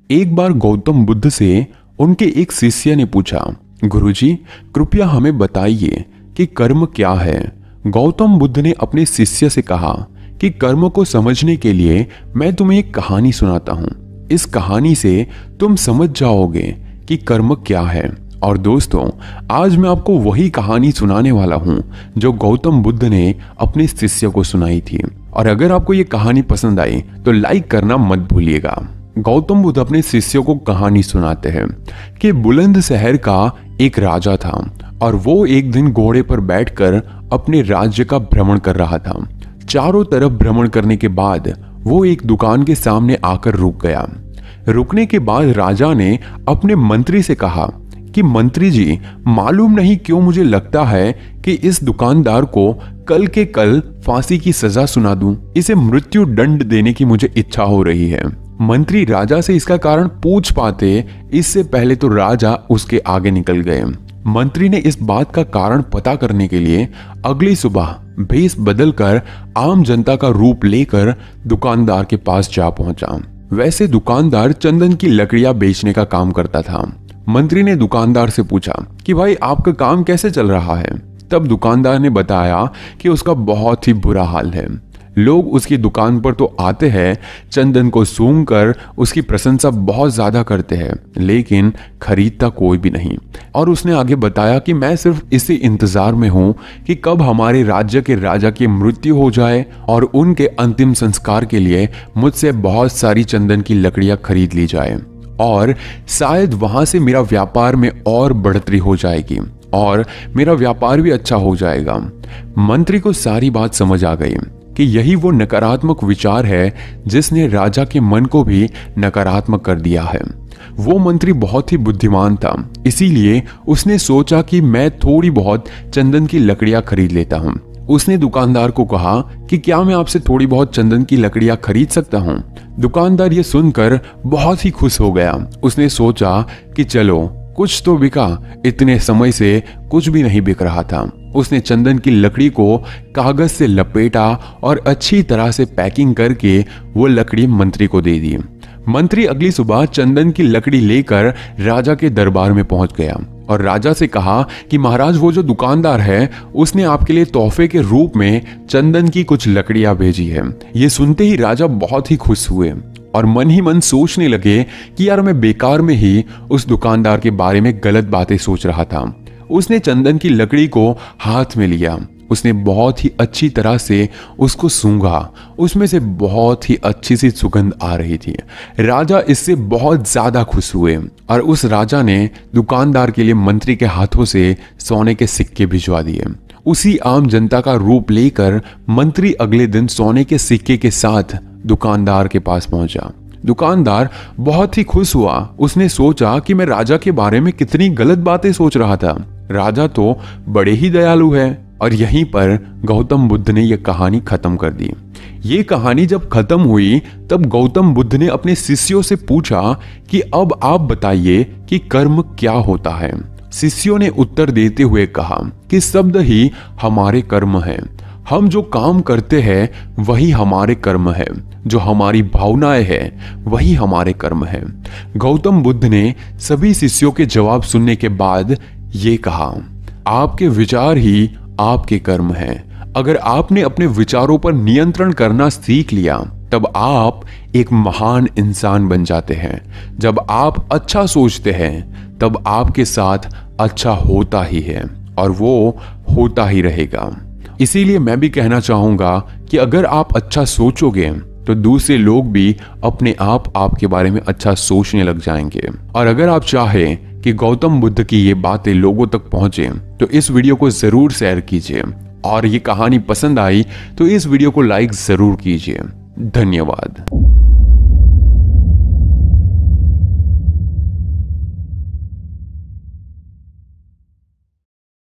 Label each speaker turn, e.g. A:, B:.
A: एक बार गौतम बुद्ध से उनके एक शिष्य ने पूछा, गुरुजी कृपया हमें बताइए कि कर्म क्या है। गौतम बुद्ध ने अपने शिष्य से कहा कि कर्म को समझने के लिए मैं तुम्हें एक कहानी सुनाता हूं। इस कहानी से तुम समझ जाओगे कि कर्म क्या है। और दोस्तों, आज मैं आपको वही कहानी सुनाने वाला हूं जो गौतम बुद्ध ने अपने शिष्य को सुनाई थी। और अगर आपको ये कहानी पसंद आई तो लाइक करना मत भूलिएगा। गौतम बुद्ध अपने शिष्यों को कहानी सुनाते हैं कि बुलंद शहर का एक राजा था और वो एक दिन घोड़े पर बैठकर अपने राज्य का भ्रमण कर रहा था। चारों तरफ भ्रमण करने के बाद वो एक दुकान के सामने आकर रुक गया। रुकने के बाद राजा ने अपने मंत्री से कहा कि मंत्री जी, मालूम नहीं क्यों मुझे लगता है कि इस दुकानदार को कल के कल फांसी की सजा सुना दूं। इसे मृत्यु दंड देने की मुझे इच्छा हो रही है। मंत्री राजा से इसका कारण पूछ पाते इससे पहले तो राजा उसके आगे निकल गए। मंत्री ने इस बात का कारण पता करने के लिए अगली सुबह भेष बदलकर आम जनता का रूप लेकर दुकानदार के पास जा पहुंचा। वैसे दुकानदार चंदन की लकड़ियां बेचने का काम करता था। मंत्री ने दुकानदार से पूछा कि भाई आपका काम कैसे चल रहा है। तब दुकानदार ने बताया कि उसका बहुत ही बुरा हाल है। लोग उसकी दुकान पर तो आते हैं, चंदन को सूंघकर उसकी प्रशंसा बहुत ज्यादा करते हैं, लेकिन खरीदता कोई भी नहीं। और उसने आगे बताया कि मैं सिर्फ इसी इंतजार में हूं कि कब हमारे राज्य के राजा की मृत्यु हो जाए और उनके अंतिम संस्कार के लिए मुझसे बहुत सारी चंदन की लकड़ियां खरीद ली जाए और शायद वहां से मेरा व्यापार में और बढ़ोतरी हो जाएगी और मेरा व्यापार भी अच्छा हो जाएगा। मंत्री को सारी बात समझ आ गई कि यही वो नकारात्मक विचार है जिसने राजा के मन को भी नकारात्मक कर दिया है। वो मंत्री बहुत ही बुद्धिमान था, इसीलिए उसने सोचा कि मैं थोड़ी बहुत चंदन की लकड़ियां खरीद लेता हूं। उसने दुकानदार को कहा कि क्या मैं आपसे थोड़ी बहुत चंदन की लकड़ियां खरीद सकता हूं। दुकानदार ये सुनकर बहुत ही खुश हो गया। उसने सोचा कि चलो कुछ तो बिका, इतने समय से कुछ भी नहीं बिक रहा था। उसने चंदन की लकड़ी को कागज से लपेटा और अच्छी तरह से पैकिंग करके वो लकड़ी मंत्री को दे दी। मंत्री अगली सुबह चंदन की लकड़ी लेकर राजा के दरबार में पहुंच गया और राजा से कहा कि महाराज, वो जो दुकानदार है उसने आपके लिए तोहफे के रूप में चंदन की कुछ लकड़ियां भेजी है। ये सुनते ही राजा बहुत ही खुश हुए और मन ही मन सोचने लगे कि यार मैं बेकार में ही उस दुकानदार के बारे में गलत बातें सोच रहा था। उसने चंदन की लकड़ी को हाथ में लिया। उसने बहुत ही अच्छी तरह से उसको सूंघा। उसमें से बहुत ही अच्छी सी सुगंध आ रही थी। राजा इससे बहुत ज्यादा खुश हुए और उस राजा ने दुकानदार के लिए मंत्री के हाथों से सोने के सिक्के भिजवा दिए। उसी आम जनता का रूप लेकर मंत्री अगले दिन सोने के सिक्के के साथ दुकानदार के पास पहुंचा। दुकानदार बहुत ही खुश हुआ। उसने सोचा कि मैं राजा के बारे में कितनी गलत बातें सोच रहा था। राजा तो बड़े ही दयालु है। और यहीं पर गौतम बुद्ध ने यह कहानी खत्म कर दी। ये कहानी जब खत्म हुई तब गौतम बुद्ध ने अपने शिष्यों से पूछा कि अब आप बताइए कि कर्म क्या होता है। शिष्यों ने उत्तर देते हुए कहा कि शब्द ही हमारे कर्म है। हम जो काम करते हैं वही हमारे कर्म है। जो हमारी भावनाएं हैं वही हमारे कर्म है। गौतम बुद्ध ने सभी शिष्यों के जवाब सुनने के बाद ये कहा, आपके विचार ही आपके कर्म हैं। अगर आपने अपने विचारों पर नियंत्रण करना सीख लिया तब आप एक महान इंसान बन जाते हैं। जब आप अच्छा सोचते हैं तब आपके साथ अच्छा होता ही है और वो होता ही रहेगा। इसीलिए मैं भी कहना चाहूंगा कि अगर आप अच्छा सोचोगे तो दूसरे लोग भी अपने आप आपके बारे में अच्छा सोचने लग जाएंगे। और अगर आप चाहें कि गौतम बुद्ध की ये बातें लोगों तक पहुंचे तो इस वीडियो को जरूर शेयर कीजिए और ये कहानी पसंद आई तो इस वीडियो को लाइक जरूर कीजिए। धन्यवाद।